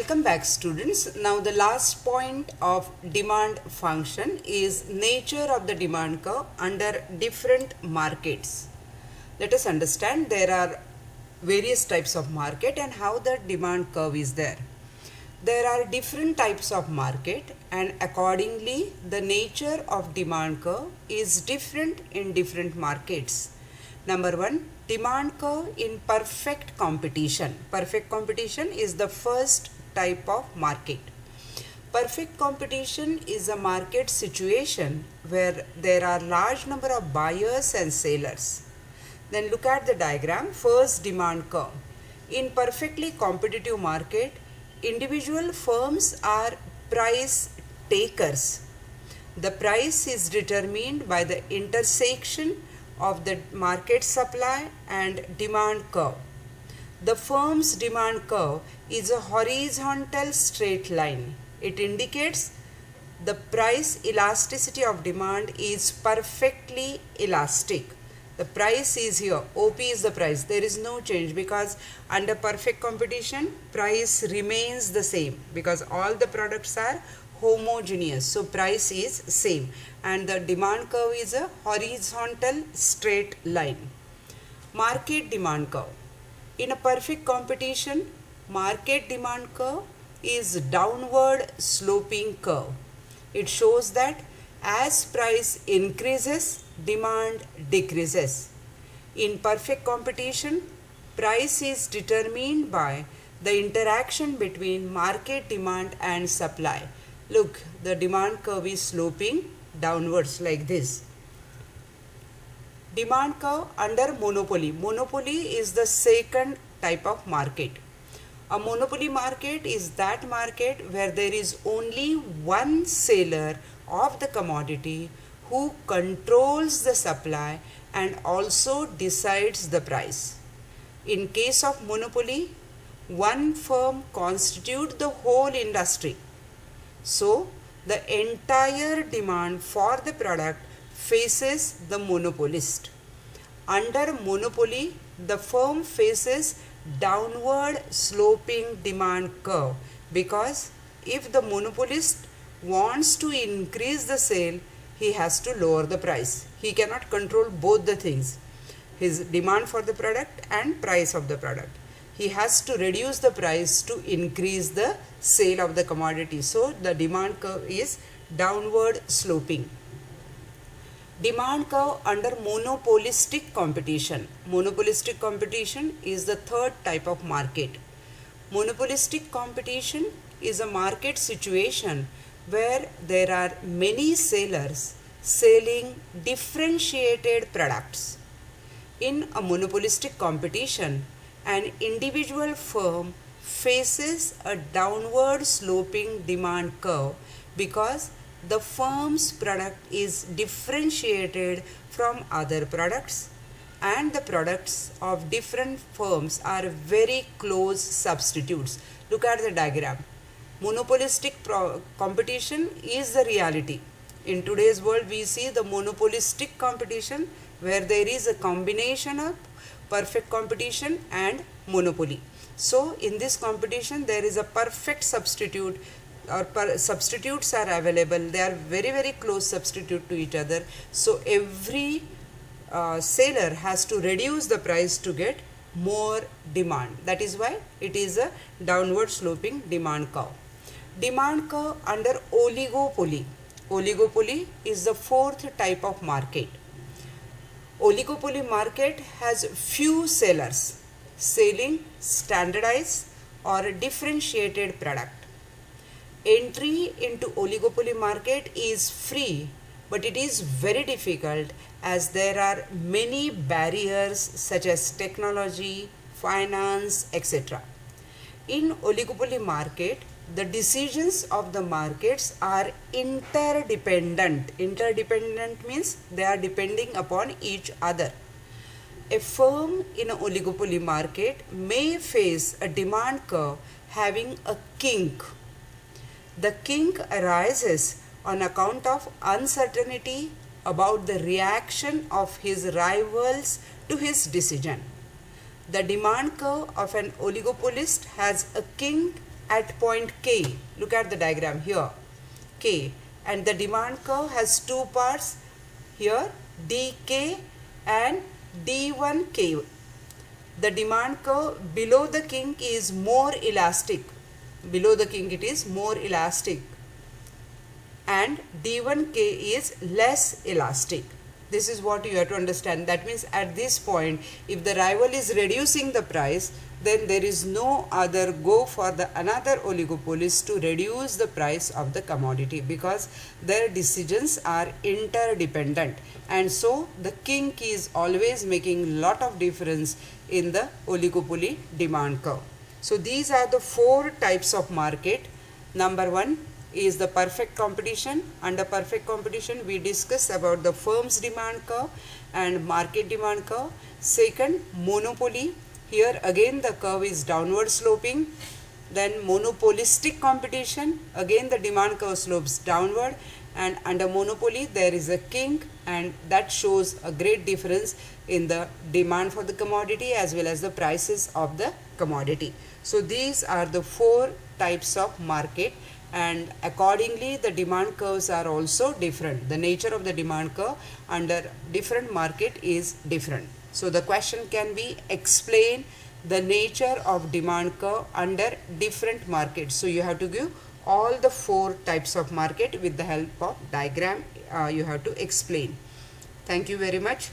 Welcome back, students. Now the last point of demand function is nature of the demand curve under different markets. Let us understand there are various types of market and how the demand curve is there. There are different types of market and accordingly the nature of demand curve is different in different markets. Number one, demand curve in perfect competition. Perfect competition is the first type of market. Perfect competition is a market situation where there are large number of buyers and sellers. Then look at the diagram. First, demand curve. In perfectly competitive market, individual firms are price takers. The price is determined by the intersection of the market supply and demand curve. The firm's demand curve is a horizontal straight line. It indicates the price elasticity of demand is perfectly elastic. The price is here, OP is the price, there is no change because under perfect competition price remains the same because all the products are homogeneous, so price is same and the demand curve is a horizontal straight line. Market demand curve. In a perfect competition, market demand curve is downward sloping curve. It shows that as price increases, demand decreases. In perfect competition, price is determined by the interaction between market demand and supply. Look, the demand curve is sloping downwards like this. Demand curve under monopoly. Monopoly is the second type of market. A monopoly market is that market where there is only one seller of the commodity who controls the supply and also decides the price. In case of monopoly, one firm constitutes the whole industry. So, the entire demand for the product faces the monopolist. Under monopoly, the firm faces downward sloping demand curve because if the monopolist wants to increase the sale, he has to lower the price. He cannot control both the things, his demand for the product and price of the product. He has to reduce the price to increase the sale of the commodity. So the demand curve is downward sloping. Demand curve under monopolistic competition. Monopolistic competition is the third type of market. Monopolistic competition is a market situation where there are many sellers selling differentiated products. In a monopolistic competition, an individual firm faces a downward sloping demand curve because the firm's product is differentiated from other products and the products of different firms are very close substitutes. Look at the diagram. Monopolistic competition is the reality. In today's world, we see the monopolistic competition where there is a combination of perfect competition and monopoly. So in this competition there is a perfect substitute or substitutes are available. They are very close substitute to each other. So every seller has to reduce the price to get more demand. That is why it is a downward sloping demand curve. Demand curve under oligopoly. Oligopoly is the fourth type of market. Oligopoly market has few sellers selling standardized or differentiated product. Entry into oligopoly market is free, but it is very difficult as there are many barriers such as technology, finance, etc. In oligopoly market, the decisions of the markets are interdependent. Interdependent means they are depending upon each other. A firm in an oligopoly market may face a demand curve having a kink. The kink arises on account of uncertainty about the reaction of his rivals to his decision. The demand curve of an oligopolist has a kink at point K. Look at the diagram here, K, and the demand curve has two parts here, dk and d1k. The demand curve below the kink is more elastic, below the kink it is more elastic, and d1k is less elastic. This is what you have to understand. That means at this point, if the rival is reducing the price, then there is no other go for the another oligopolist to reduce the price of the commodity, because their decisions are interdependent, and so the kink is always making lot of difference in the oligopoly demand curve. So these are the four types of market. Number one is the perfect competition. Under perfect competition, we discuss about the firm's demand curve and market demand curve. Second, monopoly. Here again the curve is downward sloping. Then monopolistic competition, again the demand curve slopes downward, and under monopoly there is a kink, and that shows a great difference in the demand for the commodity as well as the prices of the commodity. So these are the four types of market, and accordingly the demand curves are also different. The nature of the demand curve under different market is different. So the question can be explain the nature of demand curve under different markets. So you have to give all the four types of market with the help of diagram. You have to explain. Thank you very much.